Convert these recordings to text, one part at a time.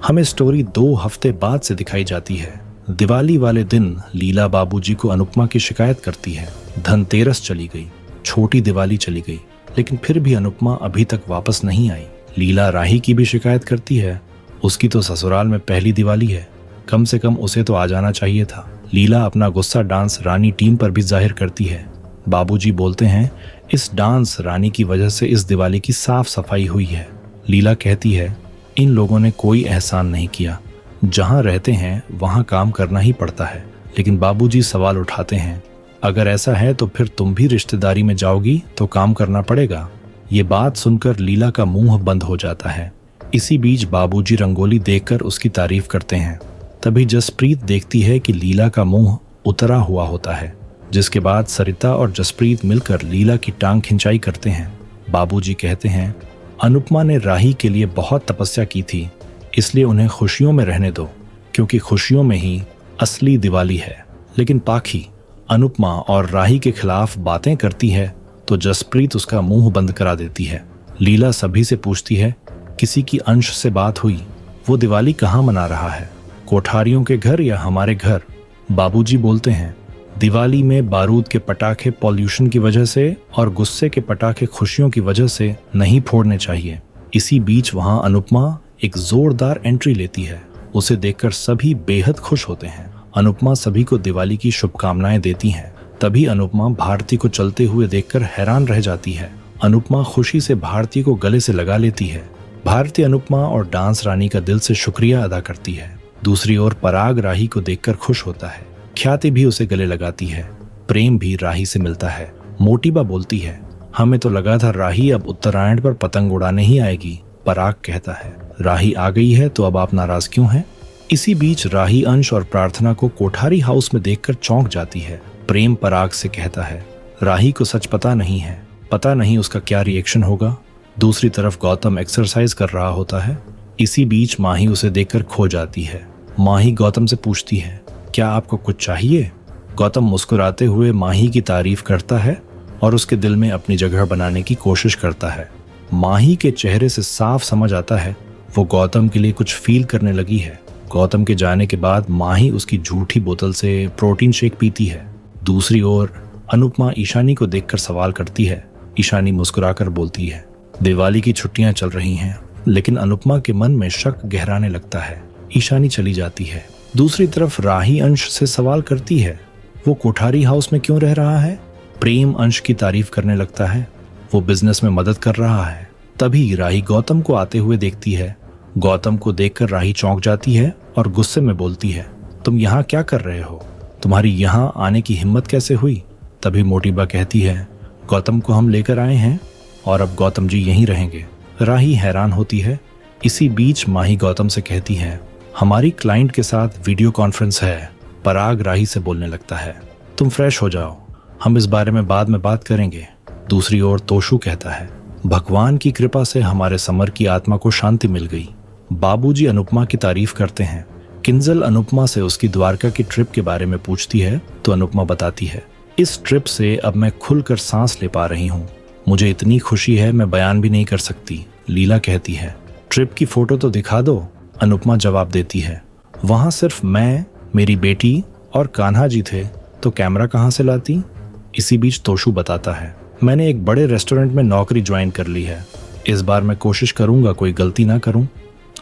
हमें स्टोरी 2 हफ्ते बाद से दिखाई जाती है। दिवाली वाले दिन लीला बाबूजी को अनुपमा की शिकायत करती है। धनतेरस चली गई, छोटी दिवाली चली गई, लेकिन फिर भी अनुपमा अभी तक वापस नहीं आई। लीला राही की भी शिकायत करती है। उसकी तो ससुराल में पहली दिवाली है, कम से कम उसे तो आ जाना चाहिए था। लीला अपना गुस्सा डांस रानी टीम पर भी जाहिर करती है। बाबूजी बोलते हैं इस डांस रानी की वजह से इस दिवाली की साफ सफाई हुई है। लीला कहती है इन लोगों ने कोई एहसान नहीं किया, जहां रहते हैं वहां काम करना ही पड़ता है। लेकिन बाबूजी सवाल उठाते हैं अगर ऐसा है तो फिर तुम भी रिश्तेदारी में जाओगी तो काम करना पड़ेगा। ये बात सुनकर लीला का मुंह बंद हो जाता है। इसी बीच बाबूजी रंगोली देखकर उसकी तारीफ करते हैं। तभी जसप्रीत देखती है कि लीला का मुंह उतरा हुआ होता है, जिसके बाद सरिता और जसप्रीत मिलकर लीला की टांग खिंचाई करते हैं। बाबूजी कहते हैं अनुपमा ने राही के लिए बहुत तपस्या की थी, इसलिए उन्हें खुशियों में रहने दो, क्योंकि खुशियों में ही असली दिवाली है। लेकिन पाखी अनुपमा और राही के खिलाफ बातें करती है तो जसप्रीत उसका मुंह बंद करा देती है। लीला सभी से पूछती है किसी की अंश से बात हुई, वो दिवाली कहाँ मना रहा है, कोठारियों के घर या हमारे घर। बाबूजी बोलते हैं दिवाली में बारूद के पटाखे पॉल्यूशन की वजह से और गुस्से के पटाखे खुशियों की वजह से नहीं फोड़ने चाहिए। इसी बीच वहां अनुपमा एक जोरदार एंट्री लेती है। उसे देखकर सभी बेहद खुश होते हैं। अनुपमा सभी को दिवाली की शुभकामनाएं देती हैं। तभी अनुपमा भारती को चलते हुए देखकर हैरान रह जाती है। अनुपमा खुशी से भारती को गले से लगा लेती है। भारती अनुपमा और डांस रानी का दिल से शुक्रिया अदा करती है। दूसरी ओर पराग राही को देखकर खुश होता है। ख्याति भी उसे गले लगाती है। प्रेम भी राही से मिलता है। मोटीबा बोलती है हमें तो लगा था राही अब उत्तरायण पर पतंग उड़ाने ही आएगी। पराग कहता है राही आ गई है तो अब आप नाराज क्यों हैं? इसी बीच राही अंश और प्रार्थना को कोठारी हाउस में देखकर चौंक जाती है। प्रेम पराग से कहता है राही को सच पता नहीं है, पता नहीं उसका क्या रिएक्शन होगा। दूसरी तरफ गौतम एक्सरसाइज कर रहा होता है। इसी बीच माही उसे देखकर खो जाती है। माही गौतम से पूछती है क्या आपको कुछ चाहिए? गौतम मुस्कुराते हुए माही की तारीफ करता है और उसके दिल में अपनी जगह बनाने की कोशिश करता है। माही के चेहरे से साफ समझ आता है वो गौतम के लिए कुछ फील करने लगी है। गौतम के जाने के बाद माही उसकी झूठी बोतल से प्रोटीन शेक पीती है। दूसरी ओर अनुपमा ईशानी को देखकर सवाल करती है। ईशानी मुस्कुराकर बोलती है दिवाली की छुट्टियां चल रही हैं, लेकिन अनुपमा के मन में शक गहराने लगता है। ईशानी चली जाती है। दूसरी तरफ राही अंश से सवाल करती है वो कोठारी हाउस में क्यों रह रहा है? प्रेम अंश की तारीफ करने लगता है, वो बिजनेस में मदद कर रहा है। तभी राही गौतम को आते हुए देखती है। गौतम को देखकर राही चौंक जाती है और गुस्से में बोलती है तुम यहाँ क्या कर रहे हो? तुम्हारी यहाँ आने की हिम्मत कैसे हुई? तभी मोटीबा कहती है गौतम को हम लेकर आए हैं और अब गौतम जी यहीं रहेंगे। राही हैरान होती है। इसी बीच माही गौतम से कहती है हमारी क्लाइंट के साथ वीडियो कॉन्फ्रेंस है। पराग राही से बोलने लगता है तुम फ्रेश हो जाओ, हम इस बारे में बाद में बात करेंगे। दूसरी ओर तोशु कहता है भगवान की कृपा से हमारे समर की आत्मा को शांति मिल गई। बाबूजी अनुपमा की तारीफ करते हैं। किंजल अनुपमा से उसकी द्वारका की ट्रिप के बारे में पूछती है तो अनुपमा बताती है इस ट्रिप से अब मैं खुलकर सांस ले पा रही हूँ। मुझे इतनी खुशी है मैं बयान भी नहीं कर सकती। लीला कहती है ट्रिप की फोटो तो दिखा दो। अनुपमा जवाब देती है वहां सिर्फ मैं, मेरी बेटी और कान्हा जी थे, तो कैमरा कहाँ से लाती? इसी बीच तोशु बताता है मैंने एक बड़े रेस्टोरेंट में नौकरी ज्वाइन कर ली है। इस बार मैं कोशिश करूंगा कोई गलती ना करूं।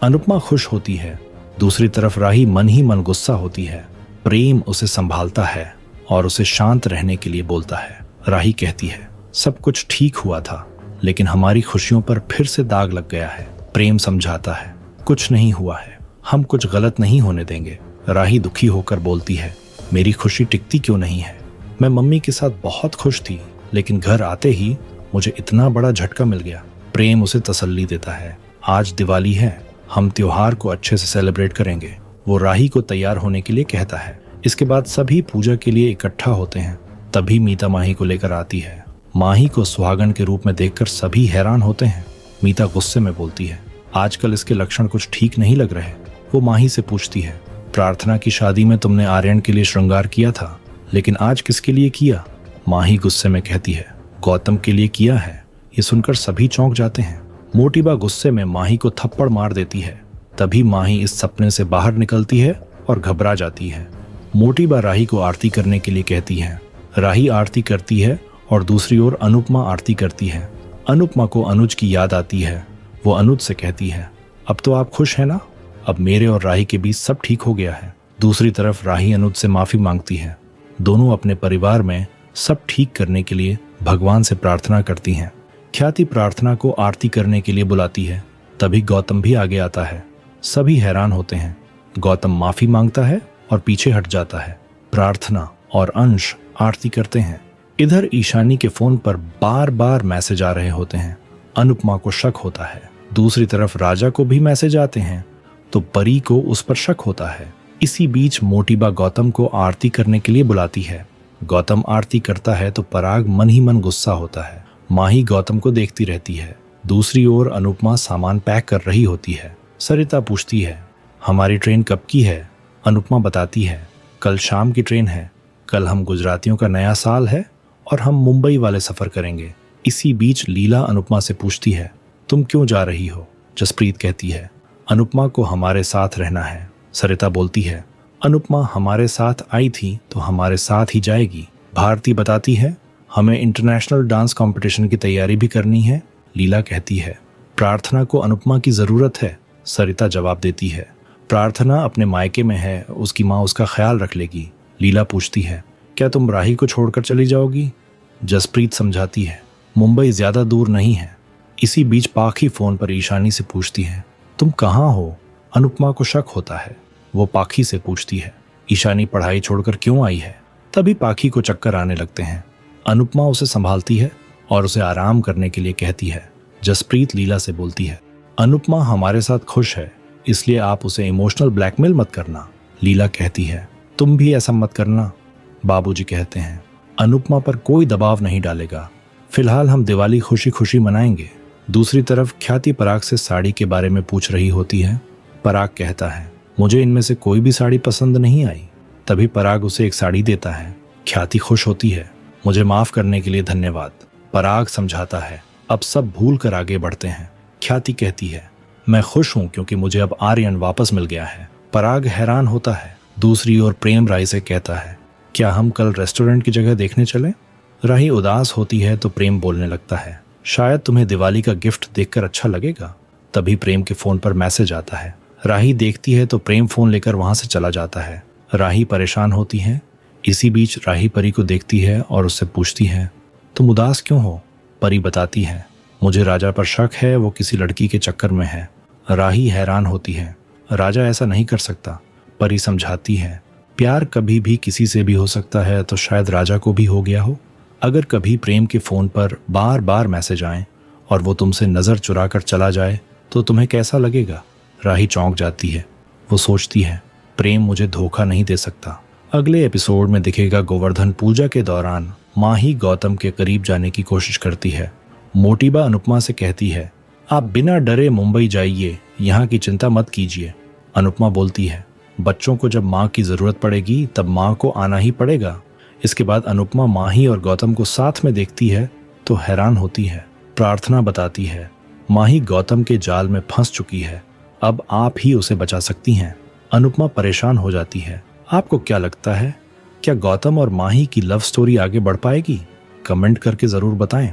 अनुपमा खुश होती है। दूसरी तरफ राही मन ही मन गुस्सा होती है। प्रेम उसे संभालता है और उसे शांत रहने के लिए बोलता है। राही कहती है सब कुछ ठीक हुआ था, लेकिन हमारी खुशियों पर फिर से दाग लग गया है। प्रेम समझाता है कुछ नहीं हुआ है, हम कुछ गलत नहीं होने देंगे। राही दुखी होकर बोलती है मेरी खुशी टिकती क्यों नहीं है? मैं मम्मी के साथ बहुत खुश थी, लेकिन घर आते ही मुझे इतना बड़ा झटका मिल गया। प्रेम उसे तसल्ली देता है आज दिवाली है, हम त्योहार को अच्छे से सेलिब्रेट करेंगे। वो राही को तैयार होने के लिए कहता है। इसके बाद सभी पूजा के लिए इकट्ठा होते हैं। तभी मीता माही को लेकर आती है। माही को सुहागन के रूप में देखकर सभी हैरान होते हैं। मीता गुस्से में बोलती है आजकल इसके लक्षण कुछ ठीक नहीं लग रहे। वो माही से पूछती है प्रार्थना की शादी में तुमने आर्यन के लिए श्रृंगार किया था, लेकिन आज किसके लिए किया? माही गुस्से में कहती है गौतम के लिए किया है। ये सुनकर सभी चौंक जाते हैं। मोटीबा गुस्से में माही को थप्पड़ मार देती है। तभी माही इस सपने से बाहर निकलती है और घबरा जाती है। मोटी बा राही को आरती करने के लिए कहती है। राही आरती करती है और दूसरी ओर अनुपमा आरती करती है। अनुपमा को अनुज की याद आती है। वो अनुज से कहती है, अब तो आप खुश हैं ना? अब मेरे और राही के बीच सब ठीक हो गया है। दूसरी तरफ राही अनुज से माफी मांगती है। दोनों अपने परिवार में सब ठीक करने के लिए भगवान से प्रार्थना करती हैं। ख्याति प्रार्थना को आरती करने के लिए बुलाती है। तभी गौतम भी आगे आता है। सभी हैरान होते हैं। गौतम माफी मांगता है और पीछे हट जाता है। प्रार्थना और अंश आरती करते हैं। इधर ईशानी के फोन पर बार बार मैसेज आ रहे होते हैं। अनुपमा को शक होता है। दूसरी तरफ राजा को भी मैसेज आते हैं तो परी को उस पर शक होता है। इसी बीच मोटीबा गौतम को आरती करने के लिए बुलाती है। गौतम आरती करता है तो पराग मन ही मन गुस्सा होता है। माही गौतम को देखती रहती है। दूसरी ओर अनुपमा सामान पैक कर रही होती है। सरिता पूछती है, हमारी ट्रेन कब की है? अनुपमा बताती है, कल शाम की ट्रेन है। कल हम गुजरातियों का नया साल है और हम मुंबई वाले सफर करेंगे। इसी बीच लीला अनुपमा से पूछती है, तुम क्यों जा रही हो? जसप्रीत कहती है, अनुपमा को हमारे साथ रहना है। सरिता बोलती है, अनुपमा हमारे साथ आई थी तो हमारे साथ ही जाएगी। भारती बताती है, हमें इंटरनेशनल डांस कंपटीशन की तैयारी भी करनी है। लीला कहती है, प्रार्थना को अनुपमा की जरूरत है। सरिता जवाब देती है, प्रार्थना अपने मायके में है, उसकी माँ उसका ख्याल रख लेगी। लीला पूछती है, क्या तुम राही को छोड़कर चली जाओगी? जसप्रीत समझाती है, मुंबई ज्यादा दूर नहीं है। इसी बीच पाखी फोन पर ईशानी से पूछती है, तुम कहाँ हो? अनुपमा को शक होता है। वो पाखी से पूछती है, ईशानी पढ़ाई छोड़कर क्यों आई है? तभी पाखी को चक्कर आने लगते हैं। अनुपमा उसे संभालती है और उसे आराम करने के लिए कहती है। जसप्रीत लीला से बोलती है, अनुपमा हमारे साथ खुश है, इसलिए आप उसे इमोशनल ब्लैकमेल मत करना। लीला कहती है, तुम भी ऐसा मत करना। बाबूजी कहते हैं, अनुपमा पर कोई दबाव नहीं डालेगा। फिलहाल हम दिवाली खुशी खुशी मनाएंगे। दूसरी तरफ ख्याति पराग से साड़ी के बारे में पूछ रही होती है। पराग कहता है, मुझे इनमें से कोई भी साड़ी पसंद नहीं आई। तभी पराग उसे एक साड़ी देता है। ख्याति खुश होती है, मुझे माफ करने के लिए धन्यवाद। पराग समझाता है, अब सब भूल कर आगे बढ़ते हैं। ख्याति कहती है, मैं खुश हूं क्योंकि मुझे अब आर्यन वापस मिल गया है। पराग हैरान होता है। दूसरी ओर प्रेम राही से कहता है, क्या हम कल रेस्टोरेंट की जगह देखने चलें? राही उदास होती है तो प्रेम बोलने लगता है, शायद तुम्हें दिवाली का गिफ्ट देखकर अच्छा लगेगा। तभी प्रेम के फोन पर मैसेज आता है। राही देखती है तो प्रेम फोन लेकर वहां से चला जाता है। राही परेशान होती है। इसी बीच राही परी को देखती है और उससे पूछती है, तुम उदास क्यों हो? परी बताती है, मुझे राजा पर शक है, वो किसी लड़की के चक्कर में है। राही हैरान होती है, राजा ऐसा नहीं कर सकता। परी समझाती है, प्यार कभी भी किसी से भी हो सकता है, तो शायद राजा को भी हो गया हो। अगर कभी प्रेम के फोन पर बार बार मैसेज आए और वो तुमसे नजर चुरा कर चला जाए तो तुम्हें कैसा लगेगा? राही चौंक जाती है। वो सोचती है, प्रेम मुझे धोखा नहीं दे सकता। अगले एपिसोड में दिखेगा गोवर्धन पूजा के दौरान माही गौतम के करीब जाने की कोशिश करती है। मोटीबा अनुपमा से कहती है, आप बिना डरे मुंबई जाइए, यहाँ की चिंता मत कीजिए। अनुपमा बोलती है, बच्चों को जब माँ की जरूरत पड़ेगी तब माँ को आना ही पड़ेगा। इसके बाद अनुपमा माही और गौतम को साथ में देखती है तो हैरान होती है। प्रार्थना बताती है, माही गौतम के जाल में फंस चुकी है, अब आप ही उसे बचा सकती हैं। अनुपमा परेशान हो जाती है। आपको क्या लगता है, क्या गौतम और माही की लव स्टोरी आगे बढ़ पाएगी? कमेंट करके जरूर बताएं।